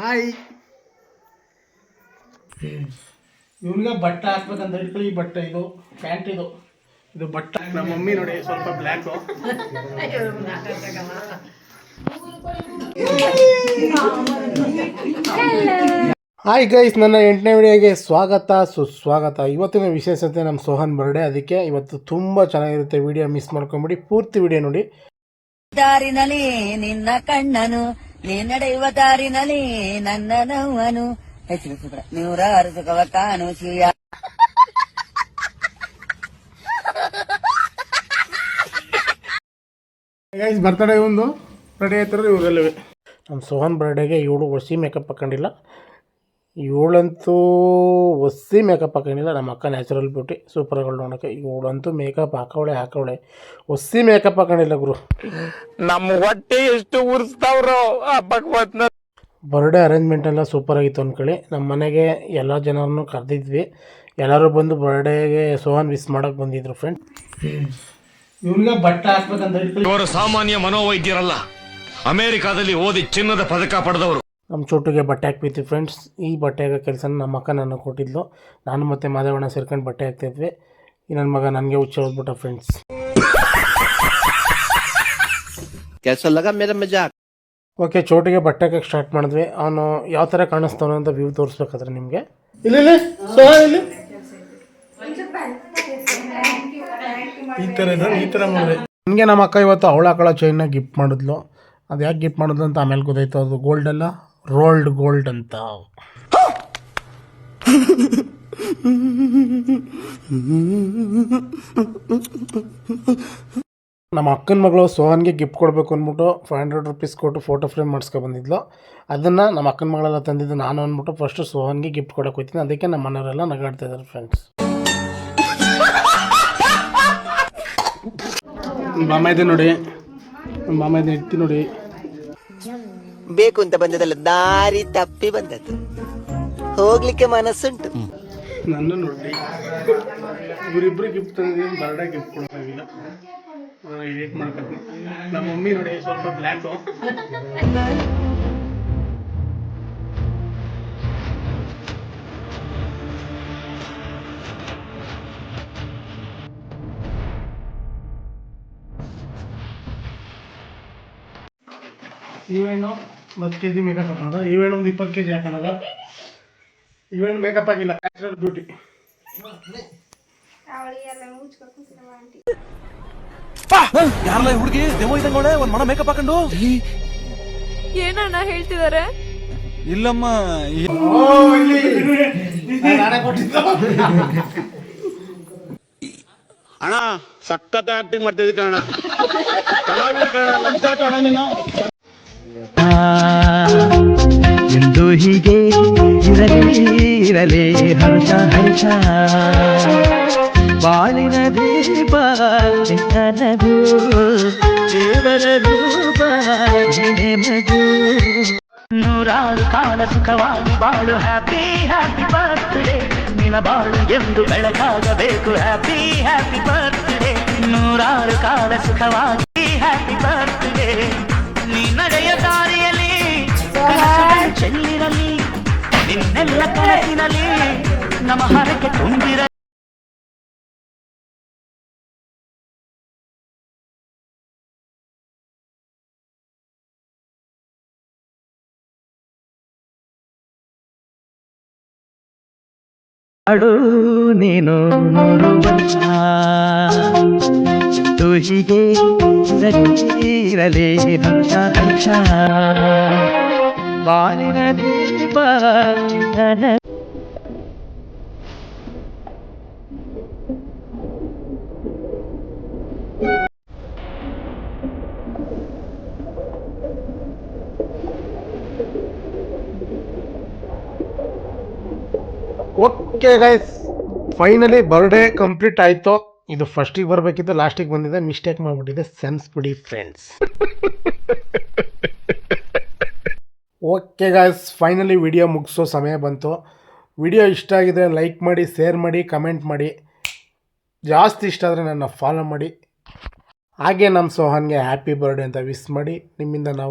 Hi. ಇವನಿಗೆ ಬಟ್ಟೆ ಹಾಕ್ಬೇಕಂತ ಇಟ್ಕೊಳ್ಳಿ. ಈ ಬಟ್ಟೆ ಇದು ಪ್ಯಾಂಟ್ ಇದು ಬಟ್ಟೆ. ನಮ್ಮ ಮಮ್ಮಿ ನೋಡಿ ಸ್ವಲ್ಪ ಬ್ಲ್ಯಾಕು. ಹಾಯ್ ಗೈಸ್, ನನ್ನ 8ನೇ ವಿಡಿಯೋಗೆ ಸ್ವಾಗತ ಸುಸ್ವಾಗತ. ಇವತ್ತಿನ ವಿಶೇಷತೆ ನಮ್ಮ ಸೋಹನ್ ಬರ್ಡೇ, ಅದಕ್ಕೆ ಇವತ್ತು ತುಂಬ ಚೆನ್ನಾಗಿರುತ್ತೆ. ವಿಡಿಯೋ ಮಿಸ್ ಮಾಡ್ಕೊಂಬಿಡಿ, ಪೂರ್ತಿ ವಿಡಿಯೋ ನೋಡಿ. ದಾರಿನಲ್ಲಿ ನಿನ್ನ ಕಣ್ಣನು, ನೀ ನಡೆಯುವ ದಾರಿನಲ್ಲಿ ನನ್ನ ನೋವನು, ಹೆಚ್ಚು ನೂರಾರು ಸುಖವ ಕಾಣು ಶಿಯ. ಗೈಸ್, ಬರ್ತಡೇ ಒಂದು ರೆಡಿ ಆಯ್ತಾರೆ ಇವರೆಲ್ಲವೇ. ನಮ್ಮ ಸೋಹನ್ ಬರ್ಡೇಗೆ ಇವಳು ಹೊಸಿ ಮೇಕಪ್ ಹಾಕೊಂಡಿಲ್ಲ. ಇವಳಂತೂ ಹೊಸಿ ಮೇಕಪ್ ಹಾಕೊಂಡಿಲ್ಲ. ನಮ್ಮ ಅಕ್ಕ ನ್ಯಾಚುರಲ್ ಬ್ಯೂಟಿ ಸೂಪರ್ಗಳು ನೋಡೋಕ್ಕೆ. ಇವಳಂತೂ ಮೇಕಪ್ ಹಾಕವಳೆ ಹೊಸಿ ಮೇಕಪ್ ಹಾಕೊಂಡಿಲ್ಲ ಗುರು. ನಮ್ಮ ಹೊಟ್ಟೆ ಎಷ್ಟು ಉರ್ಸ್ತಾವ್ರೋ ಭಗವತ್ನ. ಬರ್ಡೇ ಅರೇಂಜ್ಮೆಂಟ್ ಎಲ್ಲ ಸೂಪರ್ ಆಗಿತ್ತು ಅಂದ್ಕೊಳ್ಳಿ. ನಮ್ಮ ಮನೆಗೆ ಎಲ್ಲ ಜನರನ್ನು ಕರೆದಿದ್ವಿ. ಎಲ್ಲರೂ ಬಂದು ಬರ್ಡೇಗೆ ಸೋಹನ್ ವಿಶ್ ಮಾಡೋಕ್ಕೆ ಬಂದಿದ್ರು ಫ್ರೆಂಡ್. ಇವನಿಗೆ ಬಟ್ಟೆ ಹಾಕ್ಬೇಕಂತ ಇವರು ಸಾಮಾನ್ಯ ಮನೋವೈದ್ಯರಲ್ಲ, ಅಮೆರಿಕಾದಲ್ಲಿ ಓದಿ ಚಿನ್ನದ ಪದಕ ಪಡೆದವರು. ನಮ್ಮ ಚೋಟಿಗೆ ಬಟ್ಟೆ ಹಾಕ್ಬಿತ್ತು ಫ್ರೆಂಡ್ಸ್. ಈ ಬಟ್ಟೆ ಹಾಕೋ ಕೆಲಸ ನಮ್ಮ ಅಕ್ಕ ನನ್ನ ಕೊಟ್ಟಿದ್ಲು. ನಾನು ಮತ್ತು ಮಾದೇವಣ್ಣ ಸೇರ್ಕೊಂಡು ಬಟ್ಟೆ ಹಾಕ್ತಾಯಿದ್ವಿ. ಈ ನನ್ನ ಮಗ ನನಗೆ ಹುಚ್ಚ ಹೋಗ್ಬಿಟ್ಟ ಫ್ರೆಂಡ್ಸ್. ಓಕೆ, ಚೋಟಿಗೆ ಬಟ್ಟೆ ಹಾಕಕ್ಕೆ ಸ್ಟಾರ್ಟ್ ಮಾಡಿದ್ವಿ. ಅವನು ಯಾವ ಥರ ಕಾಣಿಸ್ತಾನೆ ಅಂತ ವ್ಯೂ ತೋರಿಸ್ಬೇಕಾದ್ರೆ ನಿಮಗೆ. ಇಲ್ಲಿ ಈ ಥರ ಮಾಡಿದೆ. ನನಗೆ ನಮ್ಮ ಅಕ್ಕ ಇವತ್ತು ಅವಳ ಹಾಕೊಳ್ಳೋ ಚೈನ್ನ ಗಿಫ್ಟ್ ಮಾಡಿದ್ಲು. ಅದು ಯಾಕೆ ಗಿಫ್ಟ್ ಮಾಡಿದ್ಲು ಅಂತ ಆಮೇಲೆ ಗೊತ್ತಾಯ್ತು. ಅದು ಗೋಲ್ಡ್ ಅಲ್ಲ, ರೋಲ್ಡ್ ಗೋಲ್ಡ್ ಅಂತ. ನಮ್ಮ ಅಕ್ಕನ ಮಗಳು ಸೋಹನ್ಗೆ ಗಿಫ್ಟ್ ಕೊಡಬೇಕು ಅಂದ್ಬಿಟ್ಟು 500 ರೂಪೀಸ್ ಕೊಟ್ಟು ಫೋಟೋ ಫ್ರೇಮ್ ಮಾಡಿಸ್ಕೊಬಂದಿದ್ಲು. ಅದನ್ನು ನಮ್ಮ ಅಕ್ಕನ ಮಗಳೆಲ್ಲ ತಂದಿದ್ದು. ನಾನು ಅಂದ್ಬಿಟ್ಟು ಫಸ್ಟು ಸೋಹನ್ಗೆ ಗಿಫ್ಟ್ ಕೊಡೋಕೆ ಹೋಗ್ತೀನಿ. ಅದಕ್ಕೆ ನಮ್ಮ ಮನೆಯವರೆಲ್ಲ ನಗಾಡ್ತಾ ಇದ್ದಾರೆ ಫ್ರೆಂಡ್ಸ್. ಮಾಮ ಇದೆ ನೋಡಿ, ಮಾಮ ಇದೆ ಇಡ್ತಿ ನೋಡಿ. ಬೇಕು ಅಂತ ಬಂದದಲ್ಲ, ದಾರಿ ತಪ್ಪಿ ಬಂದದ್ದು. ಹೋಗ್ಲಿಕ್ಕೆ ಮನಸ್ಸುಂಟು. ನನ್ನ ನೋಡಿ, ಇವರಿಬ್ಬರು ಗಿಫ್ಟ್ ತಂದಿದ್ದೀನಿ. ಬರ್ಡೇ ಗಿಫ್ಟ್ ಕೊಡೋಕ್ಕಾಗಿಲ್ಲ, ಎಡಿಟ್ ಮಾಡ್ಕೊತೀನಿ. ನಮ್ಮ ಮಮ್ಮಿ ನೋಡಿ ಸ್ವಲ್ಪ ಬ್ಲ್ಯಾಕು. ಇವೇನು 10 kg ಮೇಕಪ್ ಹಾಕೋದ, ಇವೇನು ಒಂದು 20 kg ಹಾಕೋದ. ಇವೇನು ಮೇಕಪ್ ಆಗಿಲ್ಲ, ನ್ಯಾಚುರಲ್ ಬ್ಯೂಟಿ. ಯಾರಲ್ಲ ಹುಡುಗಿ ದೇವ ಇದ್ದಂಗೋಳೆ ಒಂದ್ ಮಣ ಮೇಕಪ್ ಹಾಕೊಂಡು. ಏನಣ್ಣ ಹೇಳ್ತಿದಾರೆ? ಇಲ್ಲಮ್ಮ, ಅಣ್ಣ ಸಖತ್ ಆಕ್ಟಿಂಗ್ ಮಾಡ್ತಿದ್ದಿ ಕಣ. ಎಂದು ಹೀಗೆ ಇರಲೇ ಹರ್ಷ ಹರ್ಷ, ಬಾಳಿನ ದೀಪ ನಗು, ದೇವರ ರೂಪ ಮಗು, ನೂರಾರು ಕಾಲ ಸುಖವಾಗಿ ಬಾಳು. ಹ್ಯಾಪಿ ಹ್ಯಾಪಿ ಬರ್ತ್ಡೇ, ನಿನ್ನ ಬಾಳು ಎಂದು ಬೆಳಕಾಗಬೇಕು. ಹ್ಯಾಪಿ ಹ್ಯಾಪಿ ಬರ್ತ್ಡೇ, ನೂರಾರು ಕಾಲ ಸುಖವಾಗಿ. ಹ್ಯಾಪಿ ಬರ್ತ್ಡೇ, ನೀ ನಡೆಯ ದಾರಿಯಲ್ಲಿ ಚೆಲ್ಲಿರಲಿ, ನಿನ್ನೆಲ್ಲ ಕನಸಿನಲ್ಲಿ ನಮ್ಮ ಹರಕೆ ತುಂಬಿರ. ಅಡು ನೀನು ನೋಡುವಂತ ಹೀಗೆ ಇರಲೇ ಹರ್ಷ ಹರ್ಷ, ಬಾಳಿನ ದೀಪ okay guys, finally birthday complete ಆಯಿತು. ಇದು ಫಸ್ಟಿಗೆ ಬರಬೇಕಿತ್ತು, ಲಾಸ್ಟಿಗೆ ಬಂದಿದೆ. ಮಿಸ್ಟೇಕ್ ಮಾಡಿಬಿಟ್ಟಿದೆ, ಸೆನ್ಸ್ ಬಿಡಿ friends. Okay guys, finally video ಮುಗಿಸೋ ಸಮಯ ಬಂತು. ವಿಡಿಯೋ ಇಷ್ಟ ಆಗಿದ್ರೆ ಲೈಕ್ ಮಾಡಿ, ಶೇರ್ ಮಾಡಿ, ಕಮೆಂಟ್ ಮಾಡಿ. ಜಾಸ್ತಿ ಇಷ್ಟ ಆದರೆ ನನ್ನ ಫಾಲೋ ಮಾಡಿ. ಹಾಗೆ ನಮ್ಮ ಸೋಹನ್ಗೆ ಹ್ಯಾಪಿ ಬರ್ಡೇ ಅಂತ ವಿಶ್ ಮಾಡಿ. ನಿಮ್ಮಿಂದ ನಾವು